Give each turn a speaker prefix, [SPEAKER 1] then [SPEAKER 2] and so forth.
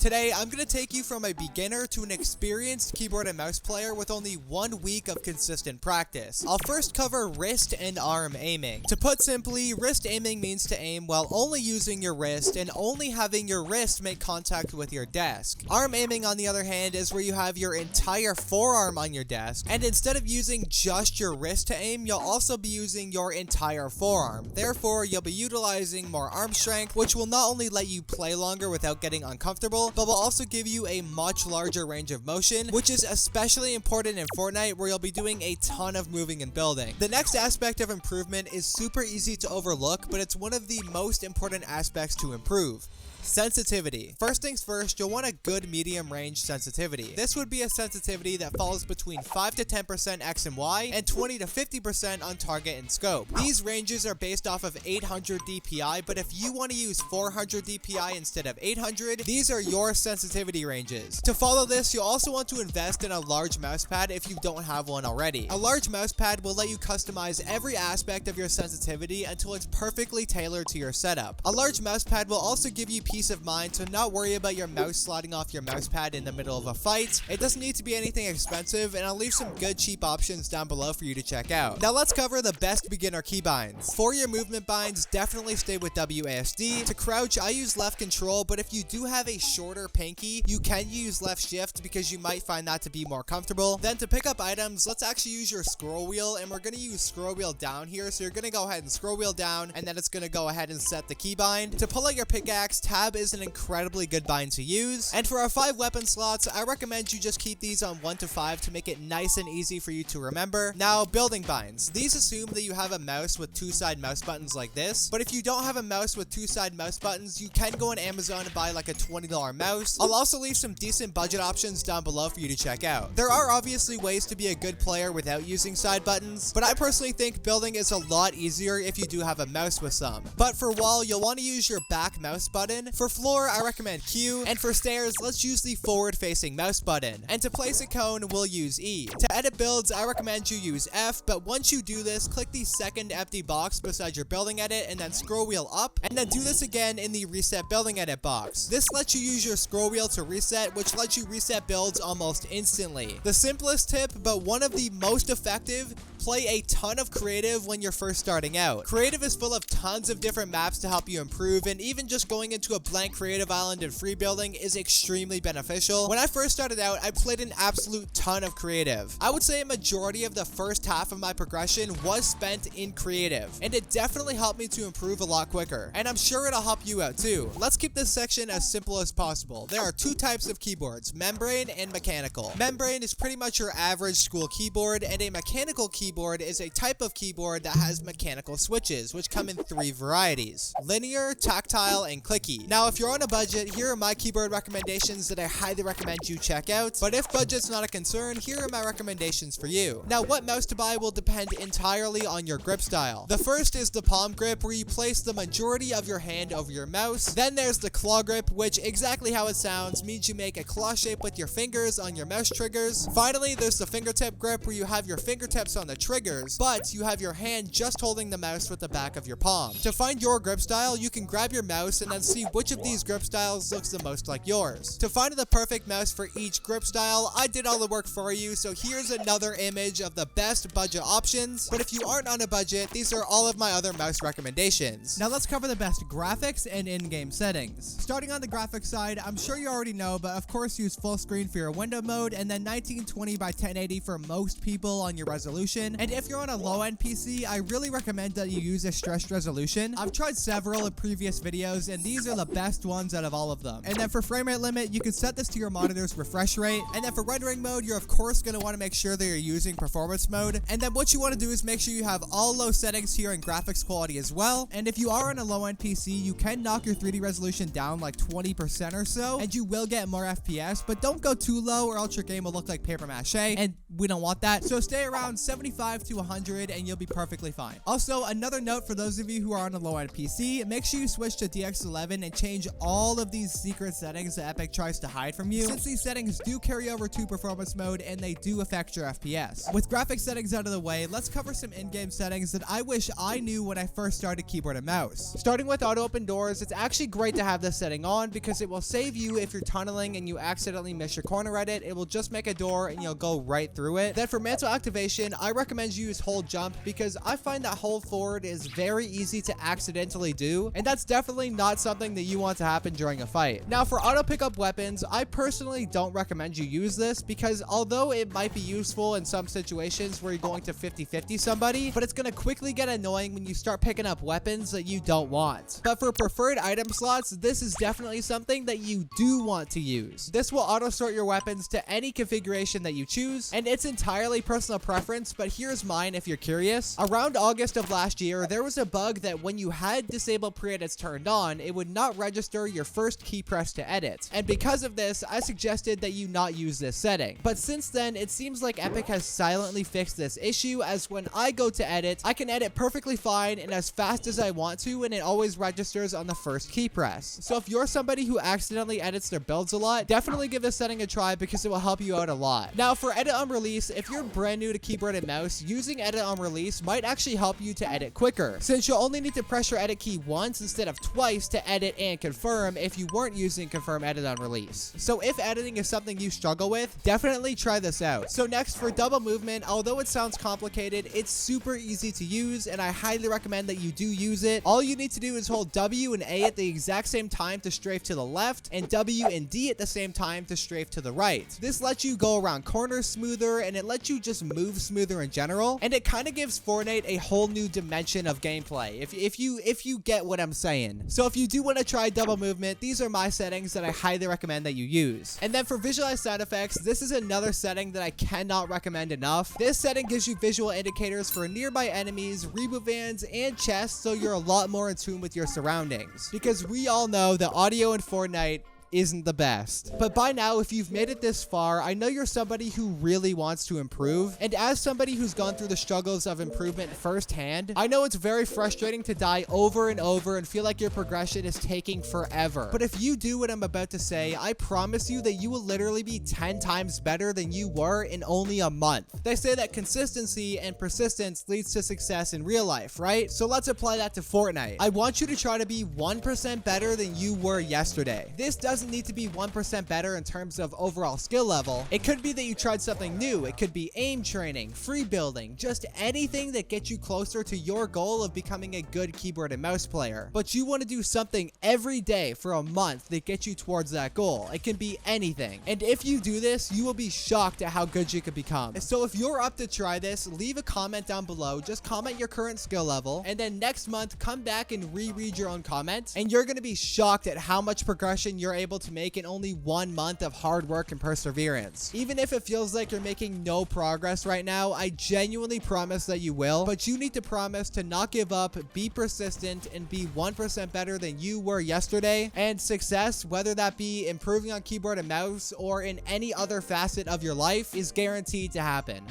[SPEAKER 1] Today, I'm going to take you from a beginner to an experienced keyboard and mouse player with only 1 week of consistent practice. I'll first cover wrist and arm aiming. To put simply, wrist aiming means to aim while only using your wrist and only having your wrist make contact with your desk. Arm aiming, on the other hand, is where you have your entire forearm on your desk, and instead of using just your wrist to aim, you'll also be using your entire forearm. Therefore, you'll be utilizing more arm strength, which will not only let you play longer without getting uncomfortable, but will also give you a much larger range of motion, which is especially important in Fortnite, where you'll be doing a ton of moving and building. The next aspect of improvement is super easy to overlook, but it's one of the most important aspects to improve. Sensitivity. First things first, you'll want a good medium range sensitivity. This would be a sensitivity that falls between 5 to 10% X and Y and 20 to 50% on target and scope. These ranges are based off of 800 DPI, but if you want to use 400 DPI instead of 800, these are your sensitivity ranges. To follow this, you'll also want to invest in a large mousepad if you don't have one already. A large mousepad will let you customize every aspect of your sensitivity until it's perfectly tailored to your setup. A large mousepad will also give you peace of mind to not worry about your mouse sliding off your mousepad in the middle of a fight. It doesn't need to be anything expensive, and I'll leave some good cheap options down below for you to check out. Now let's cover the best beginner keybinds. For your movement binds, definitely stay with WASD. To crouch, I use left control, but if you do have a shorter pinky, you can use left shift because you might find that to be more comfortable. Then to pick up items, let's actually use your scroll wheel, and we're going to use scroll wheel down here. So you're going to go ahead and scroll wheel down, and then it's going to go ahead and set the keybind. To pull out your pickaxe, tab is an incredibly good bind to use. And for our 5 weapon slots, I recommend you just keep these on 1 to 5 to make it nice and easy for you to remember. Now, building binds. These assume that you have a mouse with 2 side mouse buttons like this, but if you don't have a mouse with 2 side mouse buttons, you can go on Amazon and buy like a $20 mouse. I'll also leave some decent budget options down below for you to check out. There are obviously ways to be a good player without using side buttons, but I personally think building is a lot easier if you do have a mouse with some. But for wall, you'll want to use your back mouse button. For floor, I recommend Q, and for stairs, let's use the forward-facing mouse button. And to place a cone, we'll use E. To edit builds, I recommend you use F, but once you do this, click the second empty box beside your building edit, and then scroll wheel up, and then do this again in the reset building edit box. This lets you use your scroll wheel to reset, which lets you reset builds almost instantly. The simplest tip, but one of the most effective: play a ton of creative when you're first starting out. Creative is full of tons of different maps to help you improve, and even just going into a blank creative island and free building is extremely beneficial. When I first started out, I played an absolute ton of creative. I would say a majority of the first half of my progression was spent in creative, and it definitely helped me to improve a lot quicker, and I'm sure it'll help you out too. Let's keep this section as simple as possible. There are 2 types of keyboards: membrane and mechanical. Membrane is pretty much your average school keyboard, and a mechanical keyboard is a type of keyboard that has mechanical switches, which come in 3 varieties: linear, tactile, and clicky. Now, if you're on a budget, here are my keyboard recommendations that I highly recommend you check out, but if budget's not a concern, here are my recommendations for you. Now, what mouse to buy will depend entirely on your grip style. The first is the palm grip, where you place the majority of your hand over your mouse. Then there's the claw grip, which, exactly how it sounds, means you make a claw shape with your fingers on your mouse triggers. Finally, there's the fingertip grip, where you have your fingertips on the triggers, but you have your hand just holding the mouse with the back of your palm. To find your grip style, you can grab your mouse and then see which of these grip styles looks the most like yours. To find the perfect mouse for each grip style, I did all the work for you, so here's another image of the best budget options. But if you aren't on a budget, these are all of my other mouse recommendations. Now let's cover the best graphics and in-game settings. Starting on the graphics side, I'm sure you already know, but of course use full screen for your window mode, and then 1920 by 1080 for most people on your resolution. And if you're on a low-end PC, I really recommend that you use a stretched resolution. I've tried several in previous videos, and these are the best ones out of all of them. And then for frame rate limit, you can set this to your monitor's refresh rate. And then for rendering mode, you're of course going to want to make sure that you're using performance mode. And then what you want to do is make sure you have all low settings here in graphics quality as well. And if you are on a low-end PC, you can knock your 3D resolution down like 20% or so, and you will get more FPS, but don't go too low or else your game will look like paper mache, and we don't want that. So stay around 75 75 to 100 and you'll be perfectly fine. Also, another note for those of you who are on a low-end PC, make sure you switch to DX11 and change all of these secret settings that Epic tries to hide from you, since these settings do carry over to performance mode and they do affect your FPS. With graphic settings out of the way, let's cover some in-game settings that I wish I knew when I first started keyboard and mouse. Starting with auto open doors, it's actually great to have this setting on because it will save you if you're tunneling and you accidentally miss your corner at it. It will just make a door and you'll go right through it. Then for mantle activation, I recommend you use hold jump because I find that hold forward is very easy to accidentally do, and that's definitely not something that you want to happen during a fight. Now for auto pick up weapons, I personally don't recommend you use this because although it might be useful in some situations where you're going to 50-50 somebody, but it's going to quickly get annoying when you start picking up weapons that you don't want. But for preferred item slots, this is definitely something that you do want to use. This will auto sort your weapons to any configuration that you choose, and it's entirely personal preference, but here's mine if you're curious. Around August of last year, there was a bug that when you had disable pre-edits turned on, it would not register your first key press to edit. And because of this, I suggested that you not use this setting. But since then, it seems like Epic has silently fixed this issue, as when I go to edit, I can edit perfectly fine and as fast as I want to, and it always registers on the first key press. So if you're somebody who accidentally edits their builds a lot, definitely give this setting a try because it will help you out a lot. Now for edit on release, if you're brand new to keyboard and mouse, using edit on release might actually help you to edit quicker, since you'll only need to press your edit key once instead of twice to edit and confirm if you weren't using confirm edit on release. So if editing is something you struggle with, definitely try this out. So next, for double movement, although it sounds complicated, it's super easy to use and I highly recommend that you do use it. All you need to do is hold W and A at the exact same time to strafe to the left and W and D at the same time to strafe to the right. This lets you go around corners smoother and it lets you just move smoother in general, and it kind of gives Fortnite a whole new dimension of gameplay if you get what I'm saying. So if you do want to try double movement, these are my settings that I highly recommend that you use. And then for visualized sound effects, this is another setting that I cannot recommend enough. This setting gives you visual indicators for nearby enemies, reboot vans, and chests, so you're a lot more in tune with your surroundings. Because we all know that audio in Fortnite isn't the best. But by now, if you've made it this far, I know you're somebody who really wants to improve, and as somebody who's gone through the struggles of improvement firsthand, I know it's very frustrating to die over and over and feel like your progression is taking forever. But if you do what I'm about to say, I promise you that you will literally be 10 times better than you were in only a month. They say that consistency and persistence leads to success in real life, right? So let's apply that to Fortnite. I want you to try to be 1% better than you were yesterday. This doesn't need to be 1% better in terms of overall skill level. It could be that you tried something new. It could be aim training, free building, just anything that gets you closer to your goal of becoming a good keyboard and mouse player. But you want to do something every day for a month that gets you towards that goal. It can be anything. And if you do this, you will be shocked at how good you could become. So if you're up to try this, leave a comment down below. Just comment your current skill level, and then next month come back and reread your own comment, and you're going to be shocked at how much progression you're able to make in only 1 month of hard work and perseverance. Even if it feels like you're making no progress right now, I genuinely promise that you will, but you need to promise to not give up, be persistent, and be 1% better than you were yesterday. And success, whether that be improving on keyboard and mouse or in any other facet of your life, is guaranteed to happen.